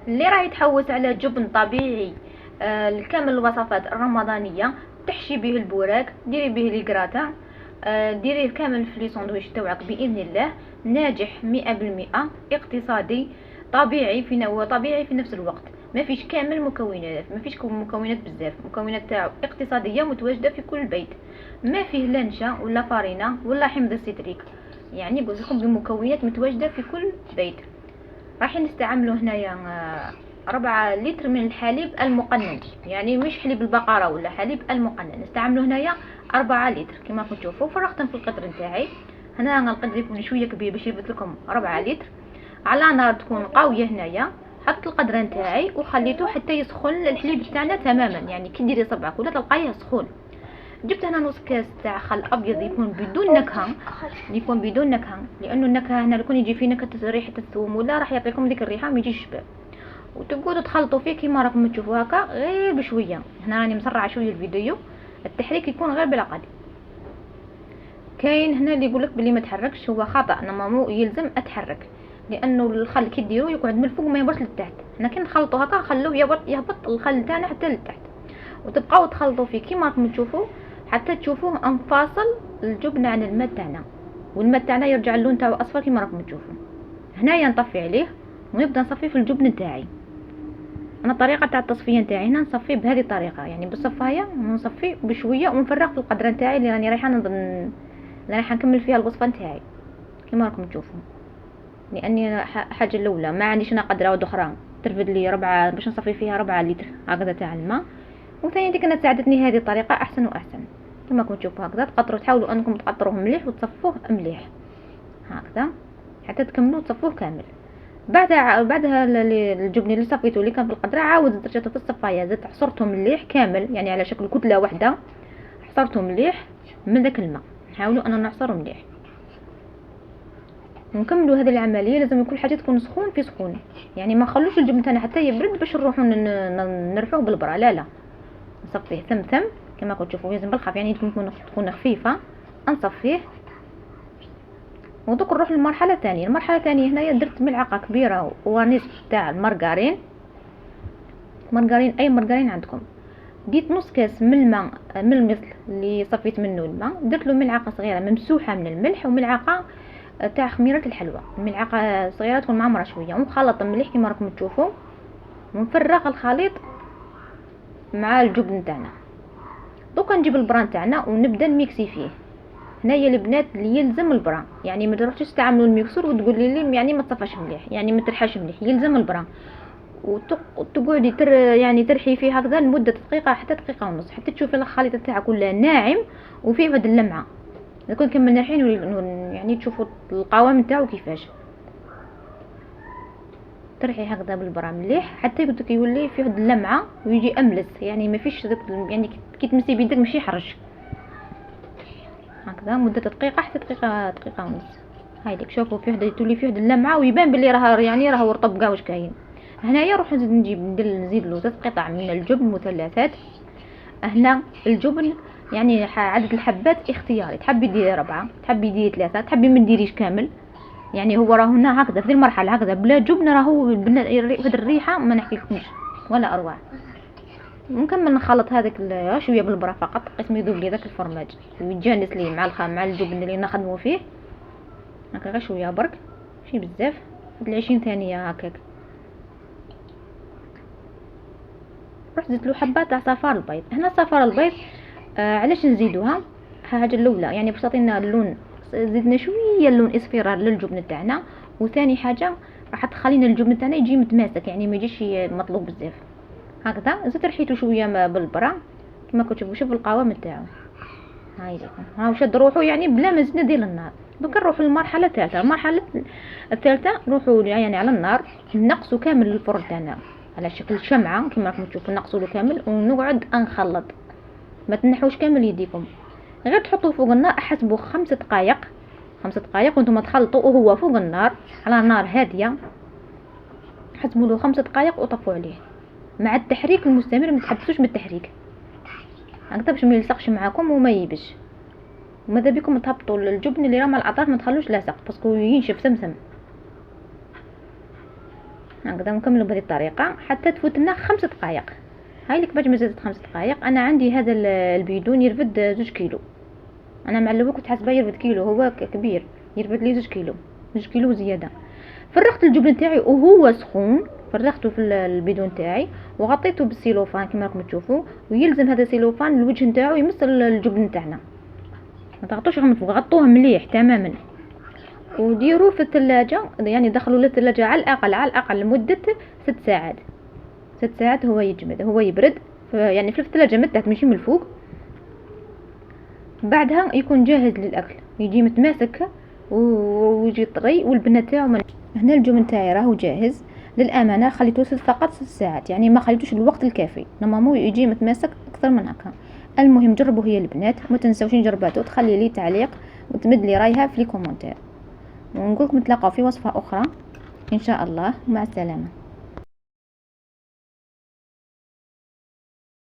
اللي راه يتحوس على جبن طبيعي لكامل الوصفات الرمضانيه، تحشي به البوراك، ديري به لي كراطان، ديريه كامل في لي ساندويتش تاوعك باذن الله. ناجح 100%، اقتصادي، طبيعي طبيعي في نفس الوقت. ما فيش كامل مكونات، ما فيش مكونات بزاف، مكونات تاعو اقتصاديه متواجده في كل بيت. ما فيه لا نشا ولا فارينه ولا حمض السيتريك، يعني قلت لكم بمكونات متواجده في كل بيت. راح نستعملوا هنايا 4 لتر من الحليب المقنن، يعني مش حليب البقره ولا حليب المقنن. نستعملوا هنايا 4 لتر كما راكم تشوفوا. فرغتهم في القدر نتاعي. هنا القدر يكون شويه كبير باش يثبت لكم 4 لتر على نار تكون قويه. هنايا حطيت القدر نتاعي وخليته حتى يسخن الحليب تاعنا تماما، يعني كي ديري صبعك ولا تلقايه سخون. جبت هنا نص كاس تاع خل ابيض يكون بدون نكهه، يكون بدون نكهه، لانه النكهه هنا يكون يجي فيه نكهه ريحه الثوم ولا راح يعطيكم ديك الريحه ما يجيش شباب. وتقعدوا تخلطوا فيه كيما راكم تشوفوا هكا غير بشويه. هنا راني مسرعه شويه الفيديو، التحريك يكون غير بالعقل. كاين هنا اللي يقولك بلي ما تحركش، هو خطا. انا مو يلزم اتحرك، لانه الخل كي ديرو يقعد من الفوق ما يهبطش للتحت. هنا كي نخلطوا هكا خلوه يهبط الخل تاعنا حتى للتحت، وتبقاو تخلطوا فيه كيما راكم تشوفوا حتى تشوفوه انفاصل الجبن عن الماء تاعنا، والماء تاعنا يرجع اللون تاعو اصفر كيما راكم تشوفوا. هنايا نطفي عليه ونبدا نصفي في الجبن تاعي. انا الطريقه تاع التصفيه نتاعي هنا نصفي بهذه الطريقه، يعني بالصفايه نصفي بشويه ونفرغ في القدره نتاعي اللي راني رايحه نكمل فيها الوصفه نتاعي كيما راكم تشوفوا. لاني حاجه الاولى ما عنديش انا قدره اخرى ترفد لي 4 باش نصفي فيها 4 لتر هكذا تاع الماء. وثاني ديك انا ساعدتني هذه الطريقه احسن واحسن. كما راكم تشوفوا هكذا تقطروا، تحاولوا انكم تقطروه مليح وتصفوه مليح هكذا حتى تكملوا تصفوه كامل. بعدها الجبن اللي صفيته اللي كان في القدره عاود درجته في الصفايه، زدت عصرته مليح كامل يعني على شكل كتله واحده. عصرته مليح من ذاك الماء، نحاولوا اننا نعصره مليح ونكملوا هذه العمليه. لازم كل حاجه تكون سخون في سخون، يعني ما نخلوش الجبن تاعنا حتى يبرد باش نروحوا نرفعوه بالبرا. لا نصفيه ثم كما راكم تشوفوا لازم بالخف، يعني تكون خفيفه. نصفيه ودوك نروح للمرحله الثانيه. المرحله الثانيه هنايا درت ملعقه كبيره ونصف تاع المارغرين، اي مارغرين عندكم. ديت نص كاس من الماء من المثل اللي صفيت منه الماء، درت له ملعقه صغيره ممسوحه من الملح وملعقه تاع خميره الحلوى، ملعقه صغيره تكون معمره شويه، ونخلط مليح كما راكم تشوفوا ونفرغ الخليط مع الجبن تاعنا. دوكا نجيب البران تاعنا ونبدا نميكسي فيه. هنايا البنات اللي يلزم البران، يعني ما تروحوش تستعملوا الميكسور وتقول لي يعني ما تصفاش مليح، يعني ما ترحاش مليح، يلزم البران. وتقعدي يعني ترحي فيه هكذا لمده دقيقه حتى دقيقه ونص حتى تشوفي الخليط تاعك ولا ناعم وفيه واحد اللمعه. نكون كملنا الحين يعني تشوفوا القوام تاعو كيفاش. ترحي هكذا بالبرا مليح حتى قلت يولي فيه واحد اللمعه ويجي املس، يعني ما فيش يعني كي تمسي بيدك ماشي يحرش هكذا مده دقيقه حتى دقيقه ونص. هايديك شوفوا فيه واحد تولي فيه واحد اللمعه ويبان بلي راه رطب كاع واش كاين. هنايا نروح نزيد له 3 قطع من الجبن مثلثات. هنا الجبن يعني عدد الحبات اختياري، تحبي ديري 4 تحبي ديري 3 تحبي ما ديريش كامل. يعني هو راه هنا هكذا في المرحله هكذا بلا جبن راهو هاد الريحه ما نحكيلكمش ولا اروع. نكمل نخلط هذاك شويه بالبرا فقط قسم يذوب لي ذاك الفرماج ويتجانس لي مع الجبن اللي نخدموا فيه هكا غير شويه برك ماشي بزاف، 20 ثانيه هكاك. رحت زدت له حبه تاع صفار البيض. هنا صفار البيض علاش نزيدوها؟ الحاجه الاولى يعني باش تعطينا اللون، زدنا شويه اللون اصفرار للجبن تاعنا. وثاني حاجه راح تخلينا الجبن تاعنا يجي متماسك، يعني ما يجيش مطلوب بزاف هكذا. زدت رحيته شويه بالبرا كما كنتوا شوفوا القوام تاعو. هاي لكم ها شد روحو يعني بلا ما زدنا ديال النار. دوك نروحوا للمرحله الثالثه. المرحله الثالثه نروحوا يعني على النار نقصوا كامل الفرن تاعنا على شكل شمعه كما راكم تشوفوا، نقصوا له كامل ونقعد نخلط. ما تنحوش كامل يديكم، غير تحطوه فوق النار احسبوا 5 دقائق. 5 دقائق وانتم تخلطوا وهو فوق النار على نار هاديه. حسبوا له 5 دقائق وطفوا عليه مع التحريك المستمر، ما تحبسوش من التحريك هكذا باش ما يلصقش معاكم وما يبش. وماذا بكم تهبطوا الجبن اللي راه مع الاطراف ما تخلوش لاصق باسكو ينشف سمسم. هكذا نكملوا بهذه الطريقه حتى تفوت لنا 5 دقائق. هاي لك باش ما زادت 5 دقائق. انا عندي هذا البيدون يرفد 2 كيلو. انا مع الاول كنت حاسبه يرفد كيلو، هو كبير يرفد لي 2 كيلو، 2 كيلو زياده. فرغت الجبن تاعي وهو سخون، فرغته في البيدون تاعي وغطيته بالسيلوفان كما راكم تشوفوا، ويلزم هذا السيلوفان الوجه نتاعو يمس الجبن تاعنا، ما تغطوش من فوق، غطوه مليح تماما. وديروه في الثلاجه، يعني دخلوا للثلاجه على الاقل لمده 6 ساعات. 6 ساعات هو يجمد، هو يبرد يعني في الثلاجه من تحت ماشي من الفوق. بعدها يكون جاهز للاكل، يجي متماسك ويجي طري والبنه تاعو هنا الجبن تاعي راهو جاهز. للامانه خليته فقط 6 ساعات، يعني ما خليتوش الوقت الكافي، نورمالمون يجي متماسك اكثر من هكا. المهم جربوا هي البنات، ما تنساوش جرباتو تخلي لي تعليق وتمد لي رايها في لي كومونتير، ونقولكم نتلاقاو في وصفه اخرى ان شاء الله. مع السلامه.